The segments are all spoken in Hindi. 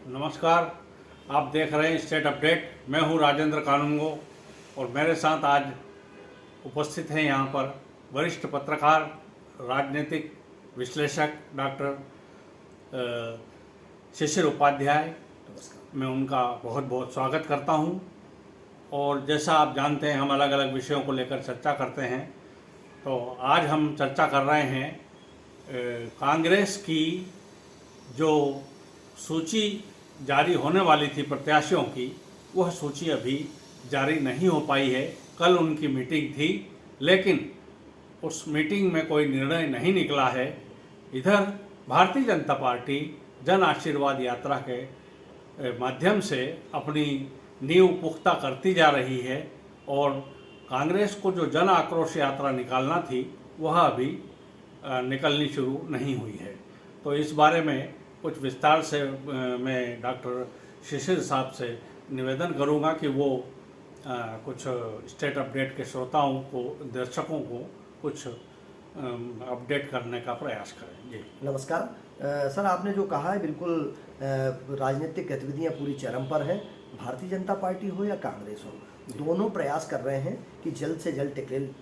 नमस्कार। आप देख रहे हैं स्टेट अपडेट। मैं हूं राजेंद्र कानूनगो और मेरे साथ आज उपस्थित हैं यहां पर वरिष्ठ पत्रकार, राजनीतिक विश्लेषक डॉक्टर शिशिर उपाध्याय। मैं उनका बहुत बहुत स्वागत करता हूं। और जैसा आप जानते हैं, हम अलग अलग विषयों को लेकर चर्चा करते हैं। तो आज हम चर्चा कर रहे हैं कांग्रेस की जो सूची जारी होने वाली थी प्रत्याशियों की, वह सूची अभी जारी नहीं हो पाई है। कल उनकी मीटिंग थी, लेकिन उस मीटिंग में कोई निर्णय नहीं निकला है। इधर भारतीय जनता पार्टी जन आशीर्वाद यात्रा के माध्यम से अपनी नींव पुख्ता करती जा रही है और कांग्रेस को जो जन आक्रोश यात्रा निकालना थी वह अभी निकलनी शुरू नहीं हुई है। तो इस बारे में कुछ विस्तार से मैं डॉक्टर शिशिर साहब से निवेदन करूंगा कि वो कुछ स्टेट अपडेट के श्रोताओं को, दर्शकों को कुछ अपडेट करने का प्रयास करें। जी नमस्कार। सर, आपने जो कहा है बिल्कुल राजनीतिक गतिविधियां पूरी चरम पर हैं। भारतीय जनता पार्टी हो या कांग्रेस हो, दोनों प्रयास कर रहे हैं कि जल्द से जल्द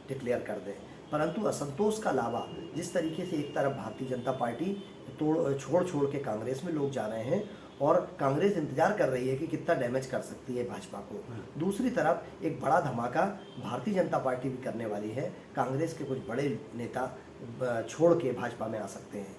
डिक्लेयर कर दें, परंतु असंतोष का लावा जिस तरीके से एक तरफ भारतीय जनता पार्टी छोड़ के कांग्रेस में लोग जा रहे हैं और कांग्रेस इंतजार कर रही है कि कितना डैमेज कर सकती है भाजपा को, दूसरी तरफ एक बड़ा धमाका भारतीय जनता पार्टी भी करने वाली है। कांग्रेस के कुछ बड़े नेता छोड़ के भाजपा में आ सकते हैं।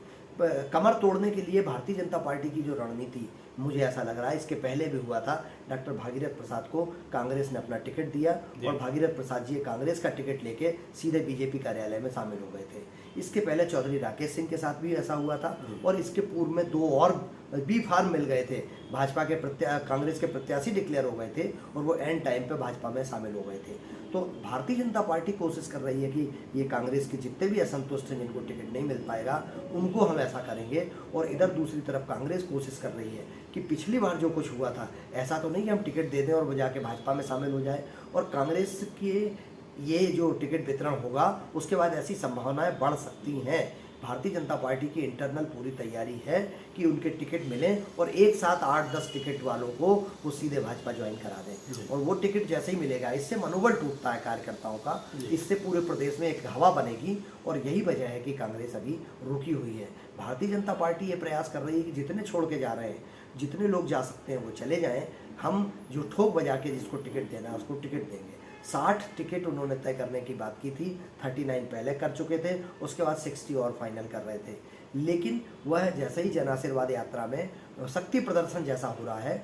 कमर तोड़ने के लिए भारतीय जनता पार्टी की जो रणनीति, मुझे ऐसा लग रहा है, इसके पहले भी हुआ था। डॉक्टर भागीरथ प्रसाद को कांग्रेस ने अपना टिकट दिया और भागीरथ प्रसाद जी कांग्रेस का टिकट लेके सीधे बीजेपी कार्यालय में शामिल हो गए थे। इसके पहले चौधरी राकेश सिंह के साथ भी ऐसा हुआ था और इसके पूर्व में दो और बी फार्म मिल गए थे। भाजपा के कांग्रेस के प्रत्याशी डिक्लेयर हो गए थे और वो एंड टाइम पे भाजपा में शामिल हो गए थे। तो भारतीय जनता पार्टी कोशिश कर रही है कि ये कांग्रेस के जितने भी असंतुष्ट हैं, जिनको टिकट नहीं मिल पाएगा, उनको हम ऐसा करेंगे। और इधर दूसरी तरफ कांग्रेस कोशिश कर रही है कि पिछली बार जो कुछ हुआ था, ऐसा तो नहीं कि हम टिकट दे दें और बजा के भाजपा में शामिल हो जाए। और कांग्रेस के ये जो टिकट वितरण होगा उसके बाद ऐसी संभावनाएं बढ़ सकती हैं। भारतीय जनता पार्टी की इंटरनल पूरी तैयारी है कि उनके टिकट मिलें और एक साथ 8-10 टिकट वालों को वो सीधे भाजपा ज्वाइन करा दें। और वो टिकट जैसे ही मिलेगा, इससे मनोबल टूटता है कार्यकर्ताओं का, इससे पूरे प्रदेश में एक हवा बनेगी और यही वजह है कि कांग्रेस अभी रुकी हुई है। भारतीय जनता पार्टी ये प्रयास कर रही है कि जितने छोड़ के जा रहे हैं, जितने लोग जा सकते हैं वो चले जाएं। हम जो ठोक बजा के जिसको टिकट देना है उसको टिकट देंगे। 60 टिकट उन्होंने तय करने की बात की थी, 39 पहले कर चुके थे, उसके बाद 60 और फाइनल कर रहे थे। लेकिन वह जैसे ही जन आशीर्वाद यात्रा में शक्ति प्रदर्शन जैसा हो रहा है,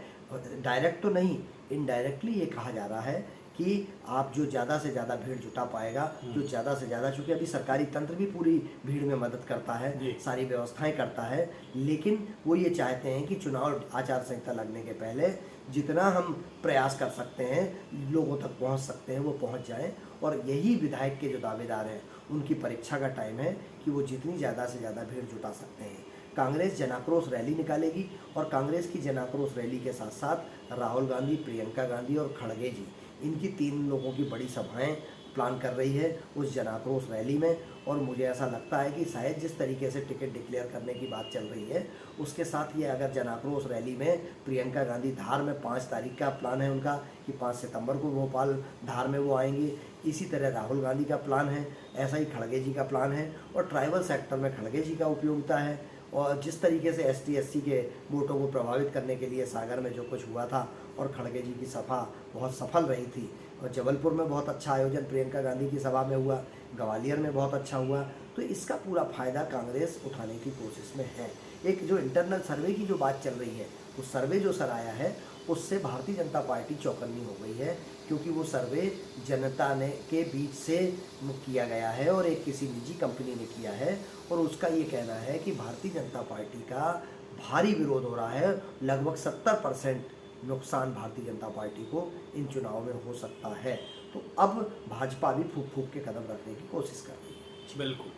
डायरेक्ट तो नहीं, इनडायरेक्टली ये कहा जा रहा है कि आप जो ज़्यादा से ज़्यादा भीड़ जुटा पाएगा, जो ज़्यादा से ज़्यादा, चूँकि अभी सरकारी तंत्र भी पूरी भीड़ में मदद करता है, सारी व्यवस्थाएं करता है, लेकिन वो ये चाहते हैं कि चुनाव आचार संहिता लगने के पहले जितना हम प्रयास कर सकते हैं, लोगों तक पहुंच सकते हैं, वो पहुंच जाएं। और यही विधायक के जो दावेदार हैं उनकी परीक्षा का टाइम है कि वो जितनी ज़्यादा से ज़्यादा भीड़ जुटा सकते हैं। कांग्रेस जनाक्रोश रैली निकालेगी और कांग्रेस की जनाक्रोश रैली के साथ साथ राहुल गांधी, प्रियंका गांधी और खड़गे जी, इनकी 3 लोगों की बड़ी सभाएं प्लान कर रही है उस जनाक्रोश रैली में। और मुझे ऐसा लगता है कि शायद जिस तरीके से टिकट डिक्लेयर करने की बात चल रही है, उसके साथ ये अगर जनाक्रोश रैली में प्रियंका गांधी धार में 5 तारीख का प्लान है उनका कि 5 सितंबर को भोपाल धार में वो आएंगी। इसी तरह राहुल गांधी का प्लान है, ऐसा ही खड़गे जी का प्लान है। और ट्राइबल सेक्टर में खड़गे जी का उपयोगिता है। और जिस तरीके से ST-SC के वोटों को प्रभावित करने के लिए सागर में जो कुछ हुआ था और खड़गे जी की सभा बहुत सफल रही थी, और जबलपुर में बहुत अच्छा आयोजन प्रियंका गांधी की सभा में हुआ, ग्वालियर में बहुत अच्छा हुआ, तो इसका पूरा फायदा कांग्रेस उठाने की कोशिश में है। एक जो इंटरनल सर्वे की जो बात चल रही है, उस सर्वे जो सर आया है उससे भारतीय जनता पार्टी चौकन्नी हो गई है, क्योंकि वो सर्वे जनता ने के बीच से किया गया है और एक किसी निजी कंपनी ने किया है। और उसका ये कहना है कि भारतीय जनता पार्टी का भारी विरोध हो रहा है। लगभग 70% नुकसान भारतीय जनता पार्टी को इन चुनावों में हो सकता है। तो अब भाजपा भी फूक फूक के कदम रखने की कोशिश कर रही है। बिल्कुल,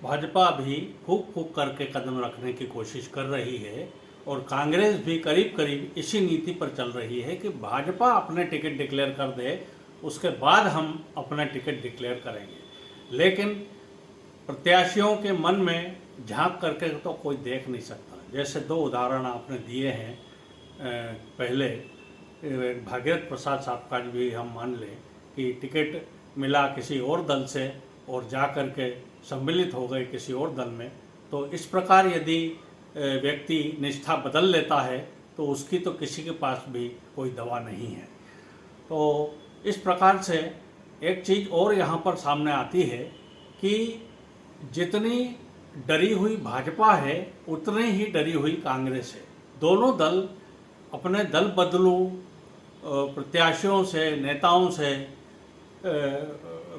भाजपा भी फूक फूक करके कदम रखने की कोशिश कर रही है और कांग्रेस भी करीब करीब इसी नीति पर चल रही है कि भाजपा अपने टिकट डिक्लेयर कर दे, उसके बाद हम अपना टिकट डिक्लेयर करेंगे। लेकिन प्रत्याशियों के मन में झांक करके तो कोई देख नहीं सकता। जैसे 2 उदाहरण आपने दिए हैं पहले भागीरथ प्रसाद साहब का भी हम मान लें कि टिकट मिला किसी और दल से और जा कर के सम्मिलित हो गए किसी और दल में, तो इस प्रकार यदि व्यक्ति निष्ठा बदल लेता है तो उसकी तो किसी के पास भी कोई दवा नहीं है। तो इस प्रकार से एक चीज़ और यहाँ पर सामने आती है कि जितनी डरी हुई भाजपा है उतनी ही डरी हुई कांग्रेस है। दोनों दल अपने दल बदलू प्रत्याशियों से, नेताओं से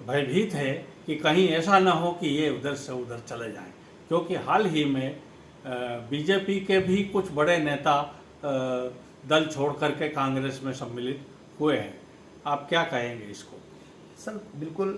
भयभीत है कि कहीं ऐसा न हो कि ये उधर से उधर चले जाएं, क्योंकि हाल ही में बीजेपी के भी कुछ बड़े नेता दल छोड़ करके कांग्रेस में सम्मिलित हुए हैं। आप क्या कहेंगे इसको? सर बिल्कुल,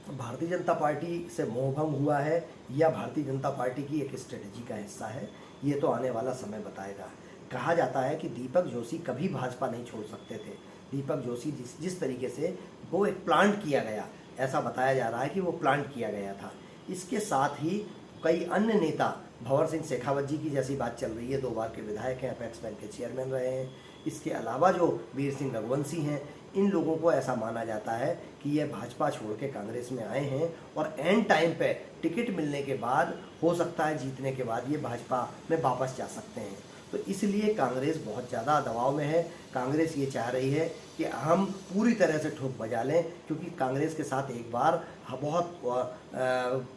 भारतीय जनता पार्टी से मोहभंग हुआ है या भारतीय जनता पार्टी की एक स्ट्रेटजी का हिस्सा है, ये तो आने वाला समय बताएगा। कहा जाता है कि दीपक जोशी कभी भाजपा नहीं छोड़ सकते थे। दीपक जोशी जिस तरीके से वो एक प्लांट किया गया, ऐसा बताया जा रहा है कि वो प्लांट किया गया था। इसके साथ ही कई अन्य नेता, भंवर सिंह शेखावत जी की जैसी बात चल रही है, 2 बार के विधायक हैं, अपेक्स बैंक के चेयरमैन रहे हैं। इसके अलावा जो वीर सिंह रघुवंशी हैं, इन लोगों को ऐसा माना जाता है कि ये भाजपा छोड़ के कांग्रेस में आए हैं और एंड टाइम पे टिकट मिलने के बाद, हो सकता है जीतने के बाद, ये भाजपा में वापस जा सकते हैं। तो इसलिए कांग्रेस बहुत ज़्यादा दबाव में है। कांग्रेस ये चाह रही है कि हम पूरी तरह से ठोक बजा लें, क्योंकि कांग्रेस के साथ एक बार बहुत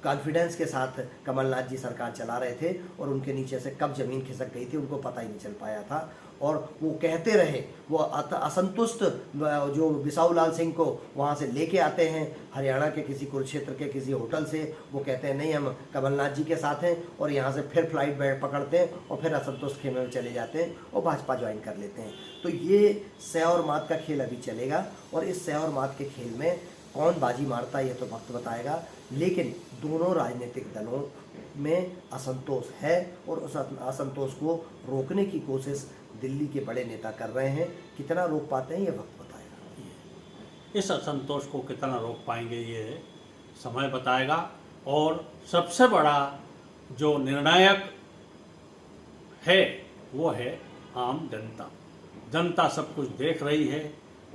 कॉन्फिडेंस के साथ कमलनाथ जी सरकार चला रहे थे और उनके नीचे से कब ज़मीन खिसक गई थी उनको पता ही नहीं चल पाया था। और वो कहते रहे, वो असंतुष्ट जो बिसाऊ लाल सिंह को वहाँ से लेके आते हैं हरियाणा के किसी कुरुक्षेत्र के किसी होटल से, वो कहते हैं नहीं हम कमलनाथ जी के साथ हैं, और यहाँ से फिर फ्लाइट पकड़ते हैं और फिर असंतुष्ट खेमे में चले जाते हैं और भाजपा ज्वाइन कर लेते हैं। तो ये सै और मात का खेल अभी चलेगा और इस सै और मात के खेल में कौन बाजी मारता है ये तो वक्त बताएगा। लेकिन दोनों राजनीतिक दलों में असंतोष है और उस असंतोष को रोकने की कोशिश दिल्ली के बड़े नेता कर रहे हैं। कितना रोक पाते हैं ये वक्त बताएगा। इस असंतोष को कितना रोक पाएंगे ये समय बताएगा। और सबसे बड़ा जो निर्णायक है वो है आम जनता। जनता सब कुछ देख रही है,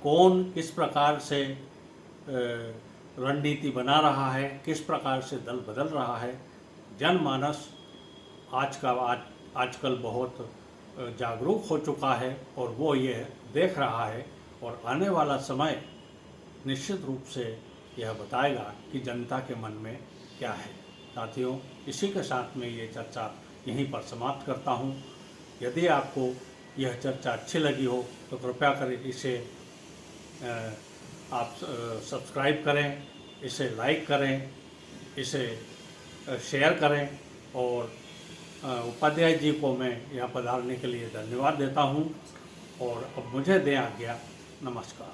कौन किस प्रकार से रणनीति बना रहा है, किस प्रकार से दल बदल रहा है। जनमानस आजकल बहुत जागरूक हो चुका है और वो ये देख रहा है, और आने वाला समय निश्चित रूप से यह बताएगा कि जनता के मन में क्या है। साथियों, इसी के साथ में ये चर्चा यहीं पर समाप्त करता हूँ। यदि आपको यह चर्चा अच्छी लगी हो तो कृपया कर इसे आप सब्सक्राइब करें, इसे लाइक करें, इसे शेयर करें, और उपाध्याय जी को मैं यहाँ पधारने के लिए धन्यवाद देता हूँ। और अब मुझे दें आज्ञा। नमस्कार।